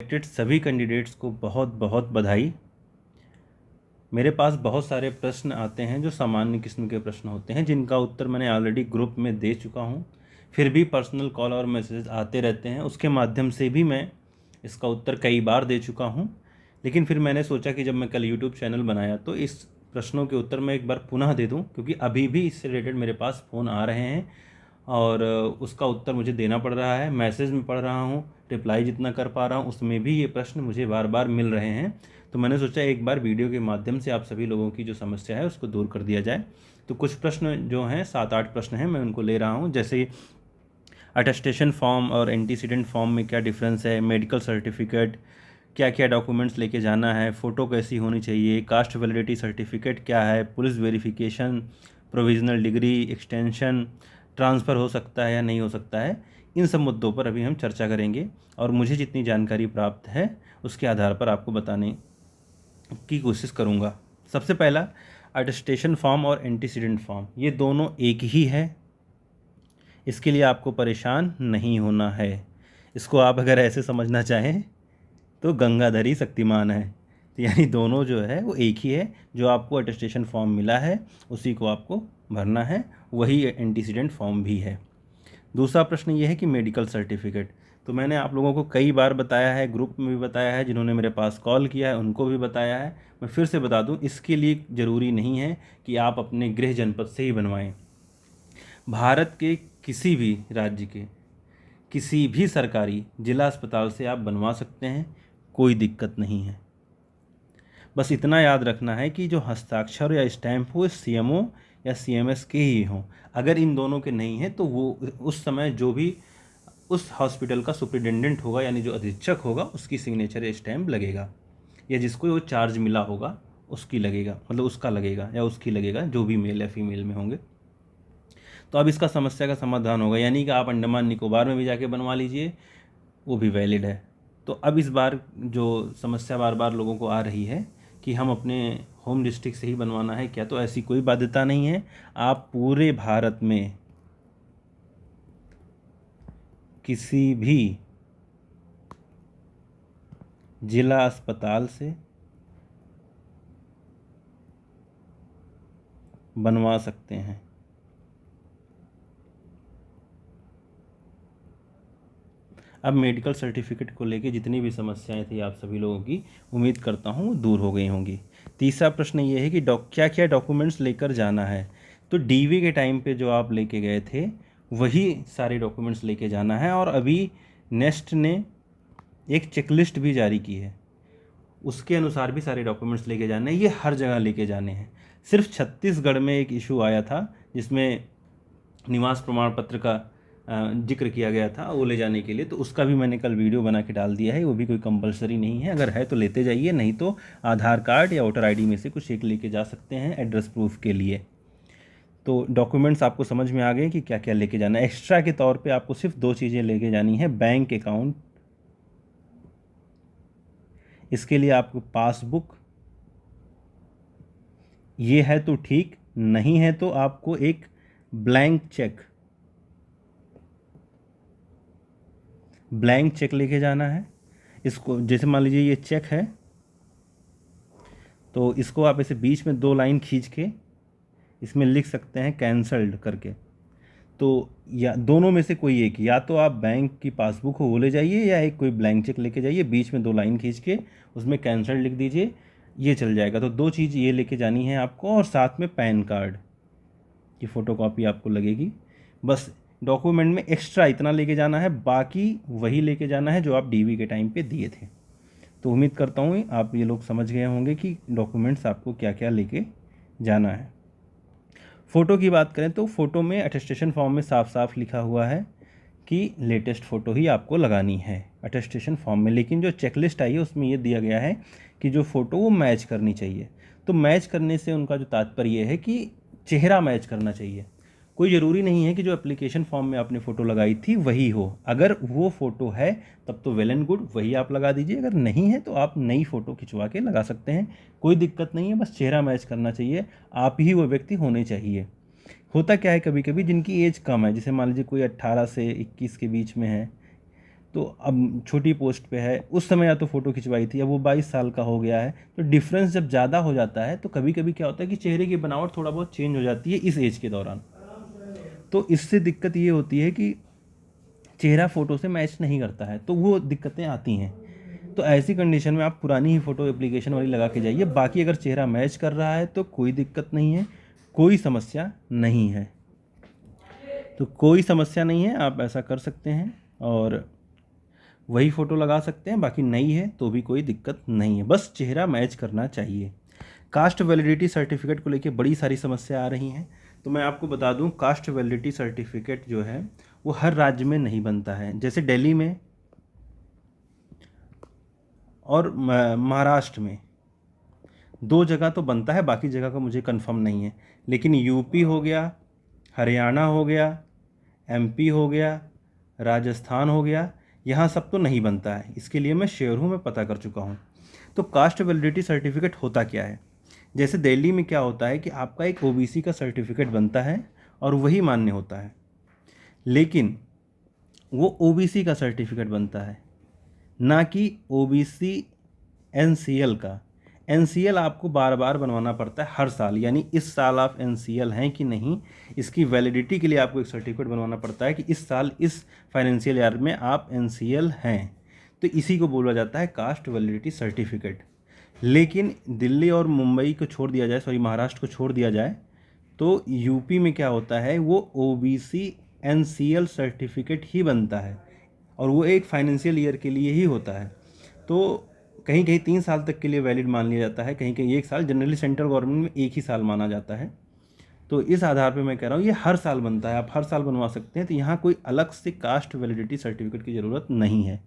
Selected सभी candidates को बहुत बहुत बधाई। मेरे पास बहुत सारे प्रश्न आते हैं जो सामान्य किस्म के प्रश्न होते हैं, जिनका उत्तर मैंने ऑलरेडी ग्रुप में दे चुका हूं। फिर भी पर्सनल कॉल और मैसेज आते रहते हैं, उसके माध्यम से भी मैं इसका उत्तर कई बार दे चुका हूं। लेकिन फिर मैंने सोचा कि जब मैं कल यूट्यूब चैनल बनाया तो इस प्रश्नों के उत्तर मैं एक बार पुनः दे दूं, क्योंकि अभी भी इससे रिलेटेड मेरे पास फ़ोन आ रहे हैं और उसका उत्तर मुझे देना पड़ रहा है। मैसेज में पढ़ रहा हूँ, रिप्लाई जितना कर पा रहा हूँ उसमें भी ये प्रश्न मुझे बार बार मिल रहे हैं। तो मैंने सोचा एक बार वीडियो के माध्यम से आप सभी लोगों की जो समस्या है उसको दूर कर दिया जाए। तो कुछ प्रश्न जो हैं 7-8 प्रश्न हैं, मैं उनको ले रहा हूँ। जैसे अटेस्टेशन फॉर्म और एंटीसीडेंट फॉर्म में क्या डिफरेंस है, मेडिकल सर्टिफिकेट, क्या क्या डॉक्यूमेंट्स लेके जाना है, फ़ोटो कैसी होनी चाहिए, कास्ट वैलिडिटी सर्टिफिकेट क्या है, police verification, provisional degree, extension, transfer हो सकता है या नहीं हो सकता है। इन सब मुद्दों पर अभी हम चर्चा करेंगे और मुझे जितनी जानकारी प्राप्त है उसके आधार पर आपको बताने की कोशिश करूँगा। सबसे पहला, अटेस्टेशन फॉर्म और एंटीसीडेंट फॉर्म, ये दोनों एक ही है। इसके लिए आपको परेशान नहीं होना है। इसको आप अगर ऐसे समझना चाहें तो गंगाधरी शक्तिमान है। तो यानी दोनों जो है वो एक ही है। जो आपको अटेस्टेशन फॉर्म मिला है उसी को आपको भरना है, वही एंटीसीडेंट फॉर्म भी है। दूसरा प्रश्न ये है कि मेडिकल सर्टिफिकेट, तो मैंने आप लोगों को कई बार बताया है, ग्रुप में भी बताया है, जिन्होंने मेरे पास कॉल किया है उनको भी बताया है। मैं फिर से बता दूं, इसके लिए ज़रूरी नहीं है कि आप अपने गृह जनपद से ही बनवाएं। भारत के किसी भी राज्य के किसी भी सरकारी जिला अस्पताल से आप बनवा सकते हैं, कोई दिक्कत नहीं है। बस इतना याद रखना है कि जो हस्ताक्षर या स्टैंप हो सीएमओ या सीएमएस के ही हों। अगर इन दोनों के नहीं है तो वो उस समय जो भी उस हॉस्पिटल का सुपरिटेंडेंट होगा, यानी जो अधीक्षक होगा, उसकी सिग्नेचर या स्टैंप लगेगा, या जिसको वो चार्ज मिला होगा उसकी लगेगा, मतलब उसका लगेगा या उसकी लगेगा, जो भी मेल या फीमेल में होंगे। तो अब इसका समस्या का समाधान होगा, यानी कि आप अंडमान निकोबार में भी जाके बनवा लीजिए, वो भी वैलिड है। तो अब इस बार जो समस्या बार बार लोगों को आ रही है कि हम अपने होम डिस्ट्रिक्ट से ही बनवाना है क्या, तो ऐसी कोई बाध्यता नहीं है। आप पूरे भारत में किसी भी जिला अस्पताल से बनवा सकते हैं। अब मेडिकल सर्टिफिकेट को लेके जितनी भी समस्याएं थी आप सभी लोगों की, उम्मीद करता हूँ दूर हो गई होंगी। तीसरा प्रश्न ये है कि क्या क्या डॉक्यूमेंट्स लेकर जाना है। तो डीवी के टाइम पे जो आप लेके गए थे वही सारे डॉक्यूमेंट्स लेके जाना है। और अभी नेस्ट ने एक चेकलिस्ट भी जारी की है, उसके अनुसार भी सारे डॉक्यूमेंट्स लेके जाने हैं। ये हर जगह लेके जाने हैं। सिर्फ छत्तीसगढ़ में एक इशू आया था जिसमें निवास प्रमाण पत्र का जिक्र किया गया था वो ले जाने के लिए, तो उसका भी मैंने कल वीडियो बना के डाल दिया है। वो भी कोई कंपलसरी नहीं है, अगर है तो लेते जाइए, नहीं तो आधार कार्ड या वोटर आईडी में से कुछ एक लेके जा सकते हैं एड्रेस प्रूफ के लिए। तो डॉक्यूमेंट्स आपको समझ में आ गए कि क्या क्या लेके जाना है। एक्स्ट्रा के तौर पे आपको सिर्फ 2 चीज़ें लेके जानी है। बैंक अकाउंट, इसके लिए आपको पासबुक, ये है तो ठीक, नहीं है तो आपको एक ब्लैंक चेक लेके जाना है। इसको जैसे मान लीजिए ये चेक है, तो इसको आप ऐसे बीच में 2 लाइन खींच के इसमें लिख सकते हैं कैंसल्ड करके। तो या दोनों में से कोई एक, या तो आप बैंक की पासबुक हो वो ले जाइए या एक कोई ब्लैंक चेक लेके जाइए, बीच में 2 लाइन खींच के उसमें कैंसल्ड लिख दीजिए, ये चल जाएगा। तो 2 चीज़ ये लेके जानी है आपको, और साथ में पैन कार्ड की फ़ोटोकॉपी आपको लगेगी। बस डॉक्यूमेंट में एक्स्ट्रा इतना लेके जाना है, बाकी वही लेके जाना है जो आप डीवी के टाइम पे दिए थे। तो उम्मीद करता हूँ आप ये लोग समझ गए होंगे कि डॉक्यूमेंट्स आपको क्या क्या लेके जाना है। फ़ोटो की बात करें तो फ़ोटो में अटेस्टेशन फॉर्म में साफ साफ लिखा हुआ है कि लेटेस्ट फ़ोटो ही आपको लगानी है अटेस्टेशन फॉर्म में। लेकिन जो चेकलिस्ट आई है उसमें ये दिया गया है कि जो फ़ोटो वो मैच करनी चाहिए। तो मैच करने से उनका जो तात्पर्य है कि चेहरा मैच करना चाहिए। कोई ज़रूरी नहीं है कि जो एप्लीकेशन फॉर्म में आपने फ़ोटो लगाई थी वही हो। अगर वो फ़ोटो है तब तो वेल एंड गुड, वही आप लगा दीजिए। अगर नहीं है तो आप नई फ़ोटो खिंचवा के लगा सकते हैं, कोई दिक्कत नहीं है। बस चेहरा मैच करना चाहिए, आप ही वो व्यक्ति होने चाहिए। होता क्या है, कभी कभी जिनकी एज कम है, जैसे मान लीजिए कोई 18 से 21 के बीच में है, तो अब छोटी पोस्ट पे है, उस समय या तो फ़ोटो खिंचवाई थी, अब वो 22 साल का हो गया है। तो डिफरेंस जब ज़्यादा हो जाता है तो कभी कभी क्या होता है कि चेहरे की बनावट थोड़ा बहुत चेंज हो जाती है इस एज के दौरान। तो इससे दिक्कत ये होती है कि चेहरा फ़ोटो से मैच नहीं करता है, तो वो दिक्कतें आती हैं। तो ऐसी कंडीशन में आप पुरानी ही फ़ोटो एप्लीकेशन वाली लगा के जाइए। बाकी अगर चेहरा मैच कर रहा है तो कोई दिक्कत नहीं है, कोई समस्या नहीं है। तो कोई समस्या नहीं है, आप ऐसा कर सकते हैं और वही फ़ोटो लगा सकते हैं। बाकी नई है तो भी कोई दिक्कत नहीं है, बस चेहरा मैच करना चाहिए। कास्ट वैलिडिटी सर्टिफिकेट को लेके बड़ी सारी समस्या आ रही हैं। तो मैं आपको बता दूं, कास्ट वैलिडिटी सर्टिफिकेट जो है वो हर राज्य में नहीं बनता है। जैसे दिल्ली में और महाराष्ट्र में 2 जगह तो बनता है, बाकी जगह का मुझे कंफर्म नहीं है। लेकिन यूपी हो गया, हरियाणा हो गया, एमपी हो गया, राजस्थान हो गया, यहाँ सब तो नहीं बनता है। इसके लिए मैं श्योर हूँ, मैं पता कर चुका हूँ। तो कास्ट वैलिडिटी सर्टिफिकेट होता क्या है? जैसे दिल्ली में क्या होता है कि आपका एक ओबीसी का सर्टिफिकेट बनता है और वही मान्य होता है, लेकिन वो ओबीसी का सर्टिफिकेट बनता है, ना कि ओबीसी एनसीएल का। एनसीएल आपको बार बार बनवाना पड़ता है हर साल, यानी इस साल आप एनसीएल हैं कि नहीं, इसकी वैलिडिटी के लिए आपको एक सर्टिफिकेट बनवाना पड़ता है कि इस साल इस फाइनेंशियल ईयर में आप एनसीएल हैं। तो इसी को बोला जाता है कास्ट वैलिडिटी सर्टिफिकेट। लेकिन दिल्ली और मुंबई को छोड़ दिया जाए, सॉरी महाराष्ट्र को छोड़ दिया जाए, तो यूपी में क्या होता है, वो ओबीसी एनसीएल सर्टिफिकेट ही बनता है और वो एक फाइनेंशियल ईयर के लिए ही होता है। तो कहीं कहीं 3 साल तक के लिए वैलिड मान लिया जाता है, कहीं कहीं 1 साल, जनरली सेंट्रल गवर्नमेंट में 1 ही साल माना जाता है। तो इस आधार पे मैं कह रहा हूँ ये हर साल बनता है, आप हर साल बनवा सकते हैं। तो यहाँ कोई अलग से कास्ट वैलिडिटी सर्टिफिकेट की ज़रूरत नहीं है,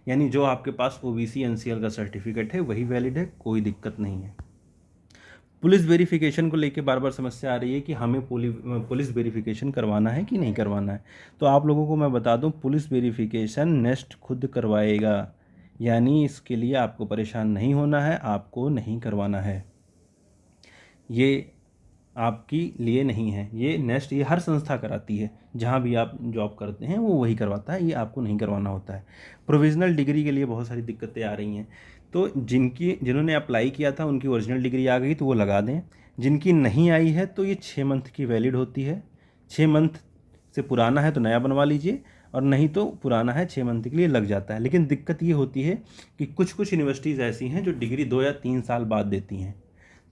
यानी जो आपके पास ओबीसी एनसीएल का सर्टिफिकेट है वही वैलिड है, कोई दिक्कत नहीं है। पुलिस वेरिफिकेशन को लेके बार बार समस्या आ रही है कि हमें पुलिस वेरिफिकेशन करवाना है कि नहीं करवाना है। तो आप लोगों को मैं बता दूं, पुलिस वेरिफिकेशन नेस्ट खुद करवाएगा, यानी इसके लिए आपको परेशान नहीं होना है, आपको नहीं करवाना है। ये आपके लिए नहीं है, ये नेस्ट ये हर संस्था कराती है, जहाँ भी आप जॉब करते हैं वो वही करवाता है, ये आपको नहीं करवाना होता है। प्रोविज़नल डिग्री के लिए बहुत सारी दिक्कतें आ रही हैं। तो जिन्होंने अप्लाई किया था उनकी ओरिजिनल डिग्री आ गई तो वो लगा दें। जिनकी नहीं आई है तो ये 6 मंथ की वैलिड होती है। 6 मंथ से पुराना है तो नया बनवा लीजिए, और नहीं तो पुराना है 6 मंथ के लिए लग जाता है। लेकिन दिक्कत ये होती है कि कुछ कुछ यूनिवर्सिटीज़ ऐसी हैं जो डिग्री 2 या 3 साल बाद देती हैं,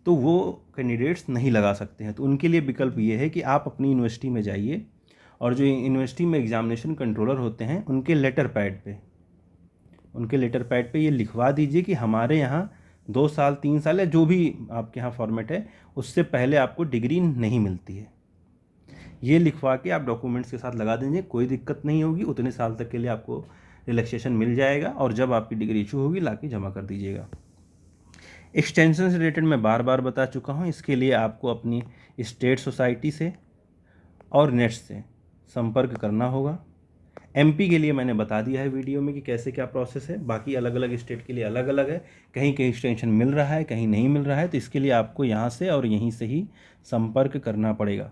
तो वो कैंडिडेट्स नहीं लगा सकते हैं। तो उनके लिए विकल्प ये है कि आप अपनी यूनिवर्सिटी में जाइए और जो यूनिवर्सिटी में एग्जामिनेशन कंट्रोलर होते हैं उनके लेटर पैड पे ये लिखवा दीजिए कि हमारे यहाँ 2 साल 3 साल या जो भी आपके यहाँ फॉर्मेट है उससे पहले आपको डिग्री नहीं मिलती है। ये लिखवा के आप डॉक्यूमेंट्स के साथ लगा दीजिए, कोई दिक्कत नहीं होगी। उतने साल तक के लिए आपको रिलैक्सेशन मिल जाएगा और जब आपकी डिग्री इशू होगी ला के जमा कर दीजिएगा। एक्सटेंशन से रिलेटेड मैं बार बार बता चुका हूँ, इसके लिए आपको अपनी स्टेट सोसाइटी से और नेट से संपर्क करना होगा। एमपी के लिए मैंने बता दिया है वीडियो में कि कैसे क्या प्रोसेस है, बाकी अलग अलग स्टेट के लिए अलग अलग है, कहीं कहीं एक्सटेंशन मिल रहा है कहीं नहीं मिल रहा है, तो इसके लिए आपको यहाँ से और यहीं से ही संपर्क करना पड़ेगा।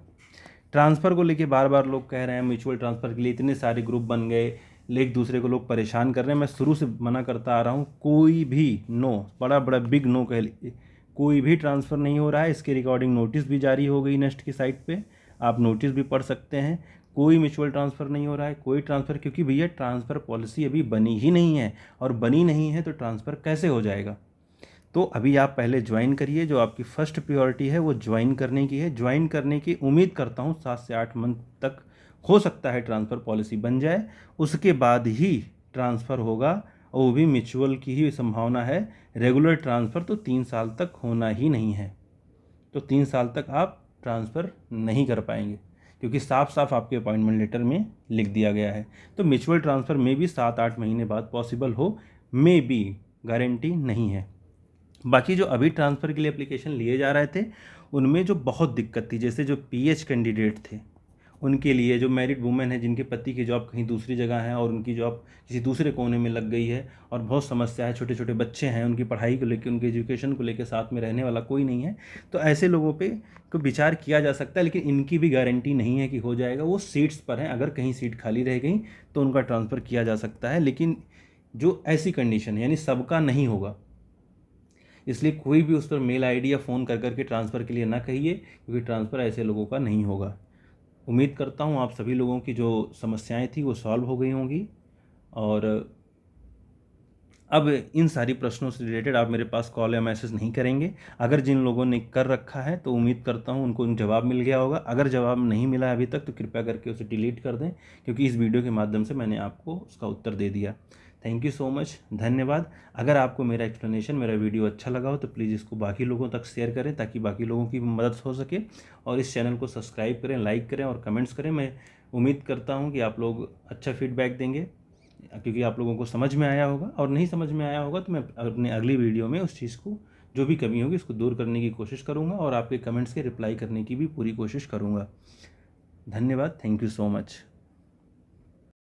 ट्रांसफ़र को लेके बार बार लोग कह रहे हैं म्यूचुअल ट्रांसफ़र के लिए इतने सारे ग्रुप बन गए, एक दूसरे को लोग परेशान कर रहे हैं। मैं शुरू से मना करता आ रहा हूँ, कोई भी नो, बड़ा बड़ा बिग नो कह लीजिए, कोई भी ट्रांसफ़र नहीं हो रहा है। इसके रिकॉर्डिंग नोटिस भी जारी हो गई नेस्ट की साइट पे, आप नोटिस भी पढ़ सकते हैं। कोई म्यूचुअल ट्रांसफ़र नहीं हो रहा है, कोई ट्रांसफ़र, क्योंकि भैया ट्रांसफ़र पॉलिसी अभी बनी ही नहीं है, और बनी नहीं है तो ट्रांसफ़र कैसे हो जाएगा। तो अभी आप पहले ज्वाइन करिए, जो आपकी फ़र्स्ट प्रायोरिटी है वो ज्वाइन करने की है। ज्वाइन करने की उम्मीद करता हूँ 7 से 8 मंथ तक हो सकता है ट्रांसफ़र पॉलिसी बन जाए, उसके बाद ही ट्रांसफ़र होगा, और वो भी म्यूचुअल की ही संभावना है। रेगुलर ट्रांसफ़र तो 3 साल तक होना ही नहीं है, तो 3 साल तक आप ट्रांसफ़र नहीं कर पाएंगे, क्योंकि साफ साफ आपके अपॉइंटमेंट लेटर में लिख दिया गया है। तो म्यूचुअल ट्रांसफ़र में भी 7-8 महीने बाद पॉसिबल हो, मे बी, गारंटी नहीं है। बाकी जो अभी ट्रांसफ़र के लिए एप्लीकेशन लिए जा रहे थे उनमें जो बहुत दिक्कत थी, जैसे जो पीएच कैंडिडेट थे उनके लिए जो मैरिड वुमेन है जिनके पति की जॉब कहीं दूसरी जगह है और उनकी जॉब किसी दूसरे कोने में लग गई है और बहुत समस्या है, छोटे छोटे बच्चे हैं, उनकी पढ़ाई को लेकर, उनके एजुकेशन को लेकर साथ में रहने वाला कोई नहीं है, तो ऐसे लोगों पे को विचार किया जा सकता है। लेकिन इनकी भी गारंटी नहीं है कि हो जाएगा, वो सीट्स पर हैं, अगर कहीं सीट खाली रह गई तो उनका ट्रांसफ़र किया जा सकता है। लेकिन जो ऐसी कंडीशन है यानी सबका नहीं होगा, इसलिए कोई भी उस पर मेल आईडी या फ़ोन कर करके ट्रांसफ़र के लिए ना कहिए, क्योंकि ट्रांसफ़र ऐसे लोगों का नहीं होगा। उम्मीद करता हूँ आप सभी लोगों की जो समस्याएं थी वो सॉल्व हो गई होंगी, और अब इन सारी प्रश्नों से रिलेटेड आप मेरे पास कॉल या मैसेज नहीं करेंगे। अगर जिन लोगों ने कर रखा है तो उम्मीद करता हूँ उनको जवाब मिल गया होगा। अगर जवाब नहीं मिला अभी तक तो कृपया करके उसे डिलीट कर दें, क्योंकि इस वीडियो के माध्यम से मैंने आपको उसका उत्तर दे दिया। थैंक यू सो मच, धन्यवाद। अगर आपको मेरा एक्सप्लेनेशन, मेरा वीडियो अच्छा लगा हो तो प्लीज़ इसको बाकी लोगों तक शेयर करें ताकि बाकी लोगों की भी मदद हो सके, और इस चैनल को सब्सक्राइब करें, लाइक करें और कमेंट्स करें। मैं उम्मीद करता हूँ कि आप लोग अच्छा फीडबैक देंगे, क्योंकि आप लोगों को समझ में आया होगा, और नहीं समझ में आया होगा तो मैं अपने अगली वीडियो में उस चीज़ को, जो भी कमी होगी उसको दूर करने की कोशिश करूँगा और आपके कमेंट्स के रिप्लाई करने की भी पूरी कोशिश करूँगा। धन्यवाद, थैंक यू सो मच।